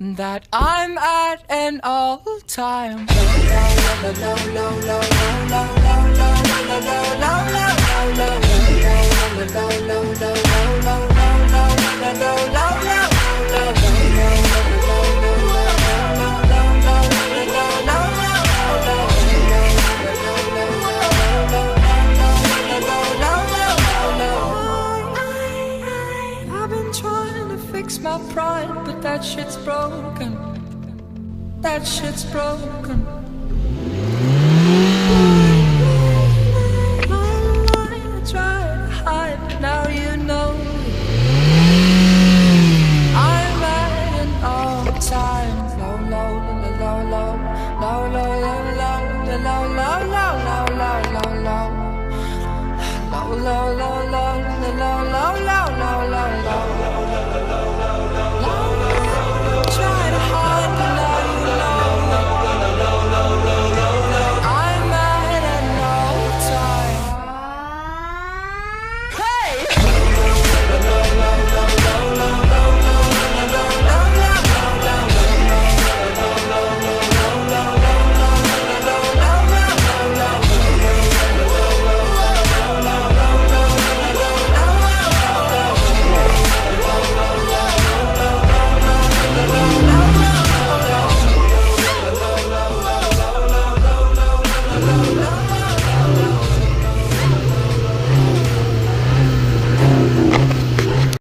That I'm at an all-time I've been trying to fix my pride, but that shit's broken. That shit's broken. I try to hide, but now you know I'm at an all-time low, low, low, low, low, low, low, low, low, low, low, low, low, low, low, low, low, low.